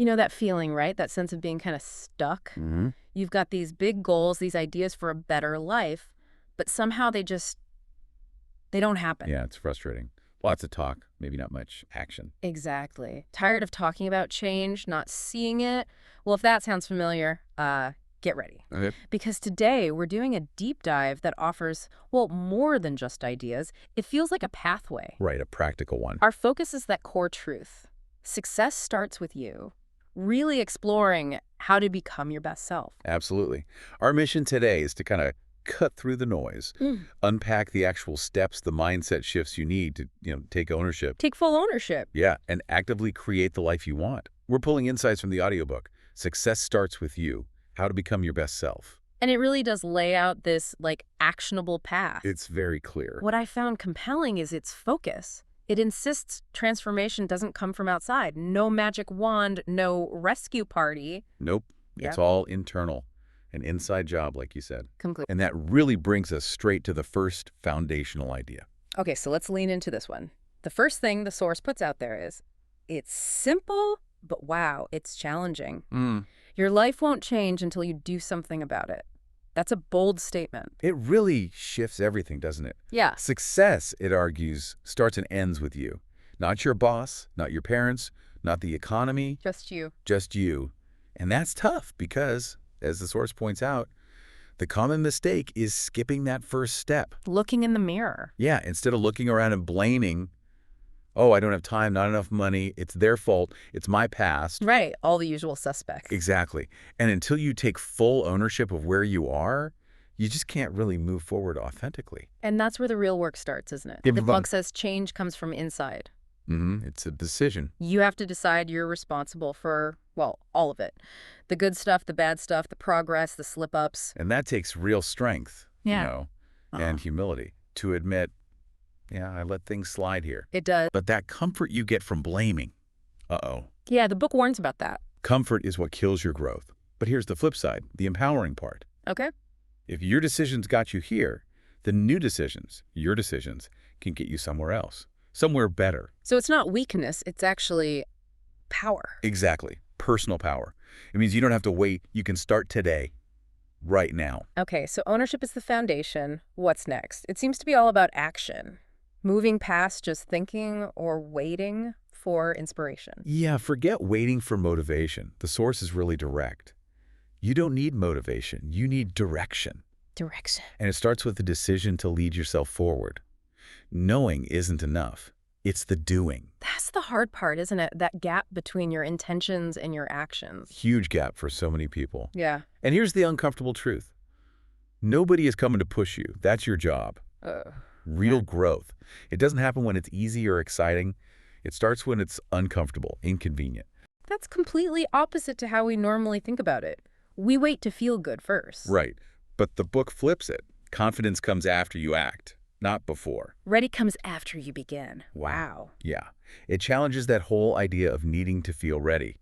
You know that feeling, right? That sense of being kind of stuck. You've got these big goals, these ideas for a better life, but somehow they don't happen. Yeah, it's frustrating. Lots of talk, maybe not much action. Exactly. Tired of talking about change, not seeing it? Well, if that sounds familiar, get ready. Okay. Because today we're doing a deep dive that offers, well, more than just ideas. It feels like a pathway. Right, a practical one. Our focus is that core truth. Success starts with you. Really exploring how to become your best self. Absolutely. Our mission today is to kind of cut through the noise, unpack the actual steps, the mindset shifts you need to, take ownership. Take full ownership. Yeah, and actively create the life you want. We're pulling insights from the audiobook, Success Starts With You, How to Become Your Best Self. And it really does lay out this, actionable path. It's very clear. What I found compelling is its focus. It insists transformation doesn't come from outside. No magic wand, no rescue party. Nope. It's all internal. An inside job, like you said. Complete. And that really brings us straight to the first foundational idea. Okay, so let's lean into this one. The first thing the source puts out there is, it's simple, but wow, it's challenging. Your life won't change until you do something about it. That's a bold statement. It really shifts everything, doesn't it? Yeah. Success, it argues, starts and ends with you. Not your boss, not your parents, not the economy. Just you. Just you. And that's tough because, as the source points out, the common mistake is skipping that first step. Looking in the mirror. Yeah, instead of looking around and blaming, oh, I don't have time, not enough money, it's their fault, it's my past. Right, all the usual suspects. Exactly. And until you take full ownership of where you are, you just can't really move forward authentically. And that's where the real work starts, isn't it? Yeah, The book says change comes from inside. It's a decision. You have to decide you're responsible for, well, all of it. The good stuff, the bad stuff, the progress, the slip-ups. And that takes real strength, and humility to admit, yeah, I let things slide here. It does. But that comfort you get from blaming, Yeah, the book warns about that. comfort is what kills your growth. But here's the flip side, the empowering part. Okay? If your decisions got you here, the new decisions, your decisions, can get you somewhere else, somewhere better. So it's not weakness, it's actually power. Exactly. Personal power. It means you don't have to wait. You can start today, right now. Okay, so ownership is the foundation. What's next? It seems to be all about action. Moving past just thinking or waiting for inspiration. Yeah, forget waiting for motivation. The source is really direct. You don't need motivation. You need direction. Direction. And it starts with the decision to lead yourself forward. Knowing isn't enough. It's the doing. That's the hard part, isn't it? That gap between your intentions and your actions. Huge gap for so many people. Yeah. And here's the uncomfortable truth. Nobody is coming to push you. That's your job. Real growth. It doesn't happen when it's easy or exciting. It starts when it's uncomfortable, inconvenient. That's completely opposite to how we normally think about it. We wait to feel good first. Right. But the book flips it. Confidence comes after you act, not before. Ready comes after you begin. Wow. Yeah. It challenges that whole idea of needing to feel ready.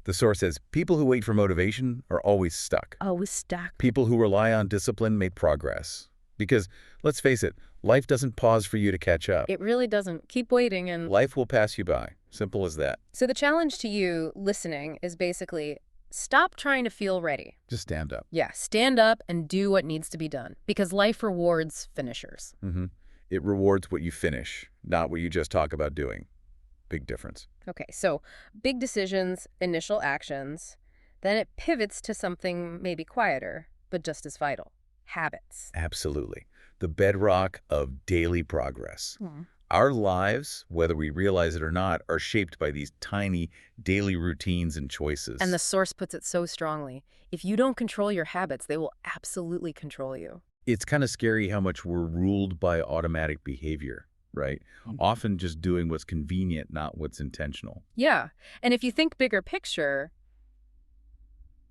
The source says people who wait for motivation are always stuck. Always stuck. People who rely on discipline make progress. Because, let's face it, life doesn't pause for you to catch up. It really doesn't. Keep waiting and... Life will pass you by. Simple as that. So the challenge to you listening is basically stop trying to feel ready. Just stand up. Yeah, stand up and do what needs to be done. Because life rewards finishers. It rewards what you finish, not what you just talk about doing. Big difference. Okay, so big decisions, initial actions. Then it pivots to something maybe quieter, but just as vital. Habits. Absolutely. The bedrock of daily progress. Our lives, whether we realize it or not, are shaped by these tiny daily routines and choices. And the source puts it so strongly. If you don't control your habits, they will absolutely control you. It's kind of scary how much we're ruled by automatic behavior, right? Often just doing what's convenient, not what's intentional. Yeah, and if you think bigger picture,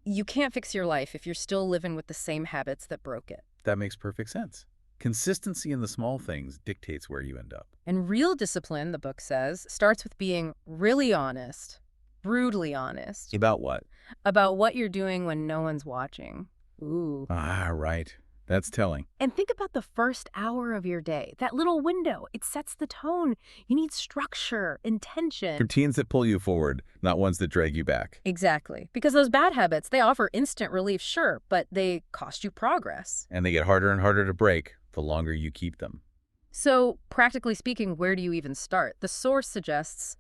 you can't fix your life if you're still living with the same habits that broke it. That makes perfect sense. Consistency in the small things dictates where you end up. And real discipline, the book says, starts with being really honest, brutally honest. About what? About what you're doing when no one's watching. Ooh. Ah, right. That's telling. And think about the first hour of your day. That little window, it sets the tone. You need structure, intention. Routines that pull you forward, not ones that drag you back. Exactly. Because those bad habits, they offer instant relief, sure, but they cost you progress. And they get harder and harder to break the longer you keep them. So, practically speaking, where do you even start? The source suggests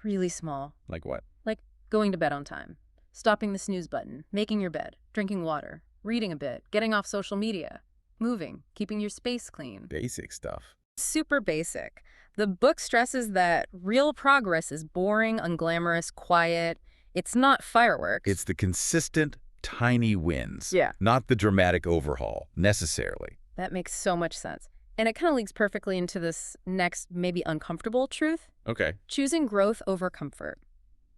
really small. Like what? Like going to bed on time, stopping the snooze button, making your bed, drinking water, reading a bit, getting off social media, moving, keeping your space clean. Basic stuff. Super basic. The book stresses that real progress is boring, unglamorous, quiet. It's not fireworks. It's the consistent, tiny wins. Yeah. Not the dramatic overhaul, necessarily. That makes so much sense. And it kind of leads perfectly into this next, maybe uncomfortable truth. Okay. Choosing growth over comfort.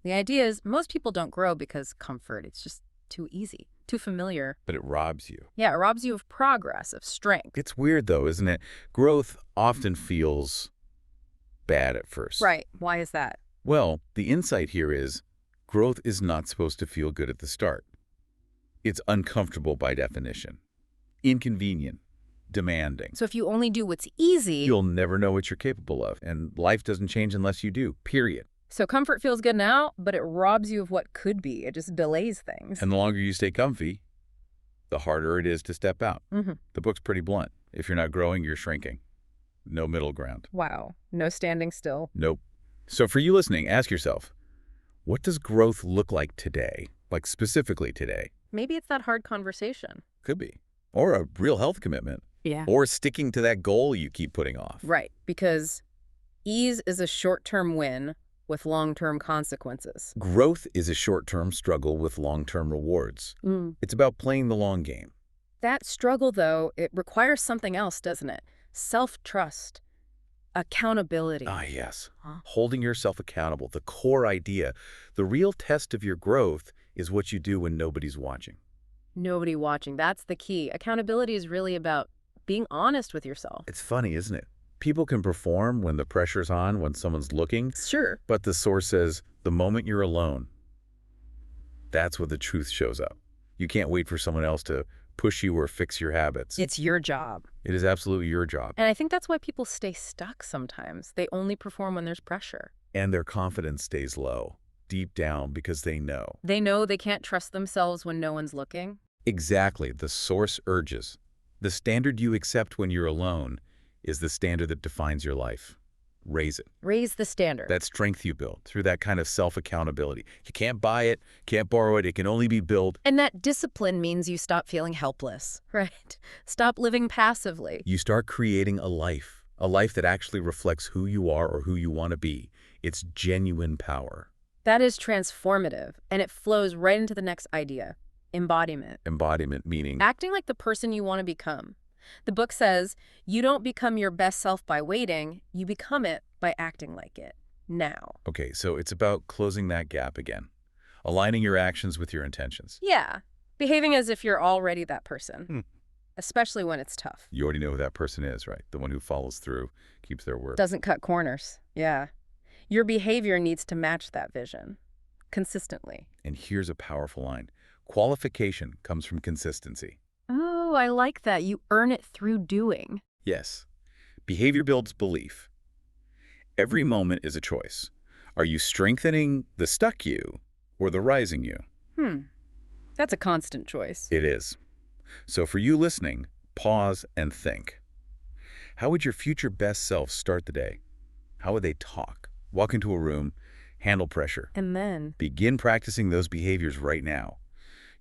The idea is most people don't grow because comfort, it's just too easy, too familiar. But it robs you. Yeah, it robs you of progress, of strength. It's weird, though, isn't it? Growth often feels bad at first. Right. Why is that? Well, the insight here is growth is not supposed to feel good at the start. It's uncomfortable by definition, inconvenient, demanding. So if you only do what's easy... You'll never know what you're capable of, and life doesn't change unless you do, period. So comfort feels good now, but it robs you of what could be. It just delays things. And the longer you stay comfy, the harder it is to step out. Mm-hmm. The book's pretty blunt. If you're not growing, you're shrinking. No middle ground. Wow. No standing still. Nope. So for you listening, ask yourself, what does growth look like today? Like specifically today? Maybe it's that hard conversation. Could be. Or a real health commitment. Yeah. Or sticking to that goal you keep putting off. Right. Because ease is a short-term win with long-term consequences. Growth is a short-term struggle with long-term rewards. It's about playing the long game. That struggle, though, it requires something else, doesn't it? Self-trust, accountability. Ah, yes. Holding yourself accountable, the core idea. The real test of your growth is what you do when nobody's watching. Nobody watching. That's the key. Accountability is really about being honest with yourself. It's funny, isn't it? People can perform when the pressure's on, when someone's looking. Sure. But the source says, the moment you're alone, that's where the truth shows up. You can't wait for someone else to push you or fix your habits. It's your job. It is absolutely your job. And I think that's why people stay stuck sometimes. They only perform when there's pressure. And their confidence stays low, deep down, because they know. They know they can't trust themselves when no one's looking. Exactly. The source urges. The standard you accept when you're alone is the standard that defines your life. Raise it. Raise the standard. That strength you build through that kind of self-accountability. You can't buy it, can't borrow it. It can only be built. And that discipline means you stop feeling helpless, right? Stop living passively. You start creating a life that actually reflects who you are or who you want to be. It's genuine power. That is transformative, and it flows right into the next idea, embodiment. Embodiment meaning? Acting like the person you want to become. The book says, you don't become your best self by waiting, you become it by acting like it, now. Okay, so it's about closing that gap again. Aligning your actions with your intentions. Yeah, behaving as if you're already that person, especially when it's tough. You already know who that person is, right? The one who follows through, keeps their word. Doesn't cut corners, yeah. Your behavior needs to match that vision, consistently. And here's a powerful line. Qualification comes from consistency. Oh, I like that. You earn it through doing. Yes. Behavior builds belief. Every moment is a choice. Are you strengthening the stuck you or the rising you? That's a constant choice. It is. So for you listening, pause and think. How would your future best self start the day? How would they talk? Walk into a room, handle pressure. And then? Begin practicing those behaviors right now.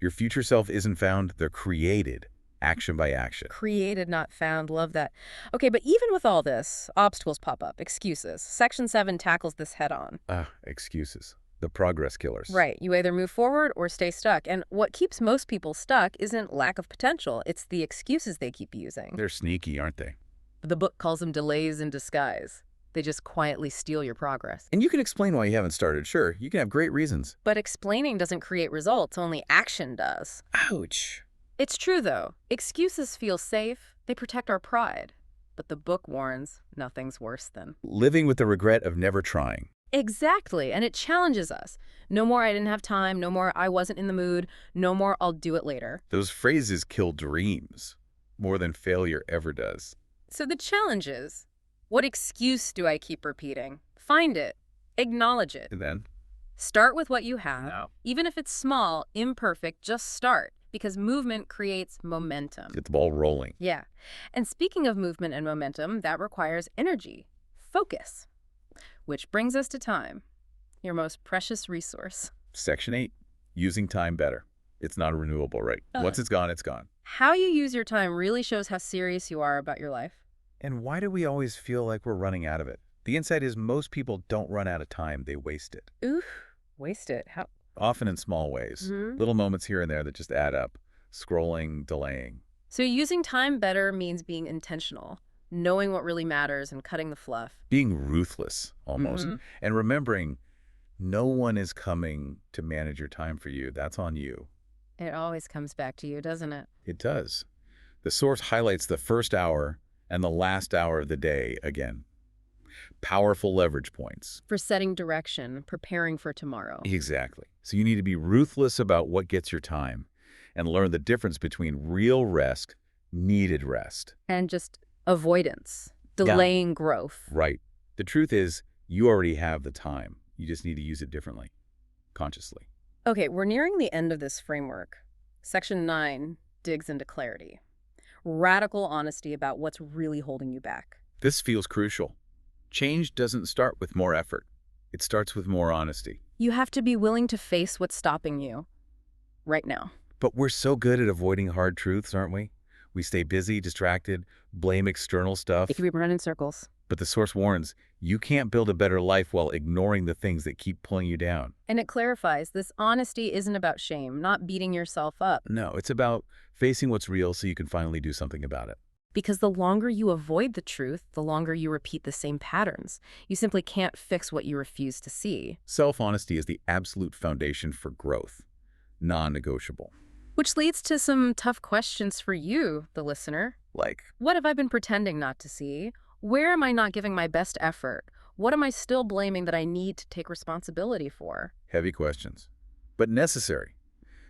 Your future self isn't found, they're created, action by action. Created, not found. Love that. Okay, but even with all this, obstacles pop up, excuses. Section 7 tackles this head on. Excuses. The progress killers. Right. You either move forward or stay stuck. And what keeps most people stuck isn't lack of potential. It's the excuses they keep using. They're sneaky, aren't they? The book calls them delays in disguise. They just quietly steal your progress. And you can explain why you haven't started, sure. You can have great reasons. But explaining doesn't create results, only action does. Ouch. It's true, though. Excuses feel safe. They protect our pride. But the book warns nothing's worse than living with the regret of never trying. Exactly, and it challenges us. No more I didn't have time, no more I wasn't in the mood, no more I'll do it later. Those phrases kill dreams. more than failure ever does. So the challenge is, what excuse do I keep repeating? Find it. Acknowledge it. And then? Start with what you have. No. Even if it's small, imperfect, just start. Because movement creates momentum. Get the ball rolling. Yeah. And speaking of movement and momentum, that requires energy, focus. Which brings us to time, your most precious resource. Section 8, using time better. It's not a renewable right. Once it's gone, it's gone. How you use your time really shows how serious you are about your life. And why do we always feel like we're running out of it? The insight is most people don't run out of time, they waste it. Oof, waste it. How? Often in small ways. Little moments here and there that just add up. Scrolling, delaying. So using time better means being intentional, knowing what really matters and cutting the fluff. Being ruthless, almost. And remembering no one is coming to manage your time for you. That's on you. It always comes back to you, doesn't it? It does. The source highlights the first hour and the last hour of the day again. Powerful leverage points. For setting direction, preparing for tomorrow. Exactly. So you need to be ruthless about what gets your time and learn the difference between real rest, needed rest. And just avoidance, delaying growth. Right. The truth is, you already have the time. You just need to use it differently, consciously. Okay, we're nearing the end of this framework. Section 9 digs into clarity. Radical honesty about what's really holding you back. This feels crucial. Change doesn't start with more effort. It starts with more honesty. You have to be willing to face what's stopping you right now. But we're so good at avoiding hard truths, aren't we? We stay busy, distracted, blame external stuff. It can be run in circles. But the source warns, you can't build a better life while ignoring the things that keep pulling you down. And it clarifies, this honesty isn't about shame, not beating yourself up. No, it's about facing what's real so you can finally do something about it. Because the longer you avoid the truth, the longer you repeat the same patterns. You simply can't fix what you refuse to see. Self-honesty is the absolute foundation for growth, non-negotiable. Which leads to some tough questions for you, the listener. Like, what have I been pretending not to see? Where am I not giving my best effort? What am I still blaming that I need to take responsibility for? heavy questions, but necessary,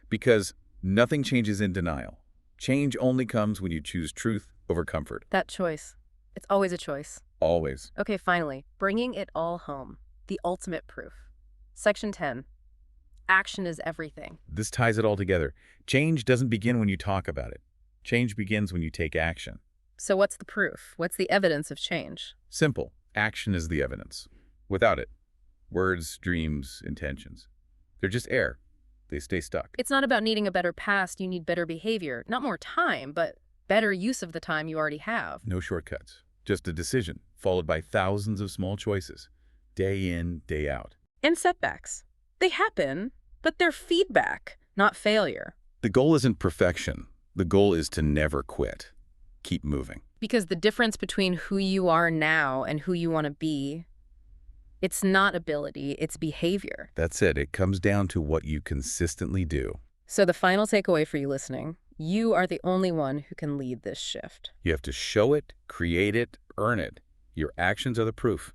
because nothing changes in denial. Change only comes when you choose truth over comfort. That choice. It's always a choice. Always. Okay, finally, bringing it all home. The ultimate proof. Section 10. Action is everything. This ties it all together. Change doesn't begin when you talk about it. Change begins when you take action. So what's the proof? What's the evidence of change? Simple. Action is the evidence. Without it, words, dreams, intentions, they're just air. They stay stuck. It's not about needing a better past. You need better behavior. Not more time, but better use of the time you already have. No shortcuts. Just a decision, followed by thousands of small choices, day in, day out. And setbacks. They happen, but they're feedback, not failure. The goal isn't perfection. The goal is to never quit. Keep moving. Because the difference between who you are now and who you want to be, it's not ability, it's behavior. That's it. It comes down to what you consistently do. So the final takeaway for you listening, you are the only one who can lead this shift. You have to show it, create it, earn it. Your actions are the proof.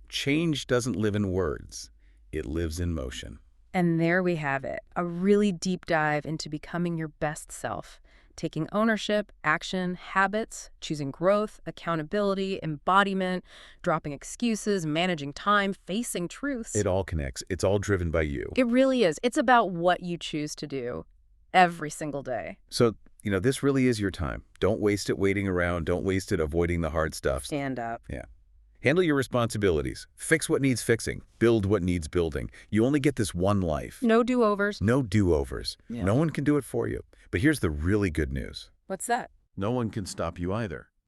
Change doesn't live in words. It lives in motion. And there we have it, a really deep dive into becoming your best self, taking ownership, action, habits, choosing growth, accountability, embodiment, dropping excuses, managing time, facing truths. It all connects. It's all driven by you. It really is. It's about what you choose to do every single day. So, this really is your time. Don't waste it waiting around. Don't waste it avoiding the hard stuff. Stand up. Yeah. Handle your responsibilities. Fix what needs fixing. Build what needs building. You only get this one life. No do-overs. No do-overs. Yeah. No one can do it for you. But here's the really good news. What's that? No one can stop you either.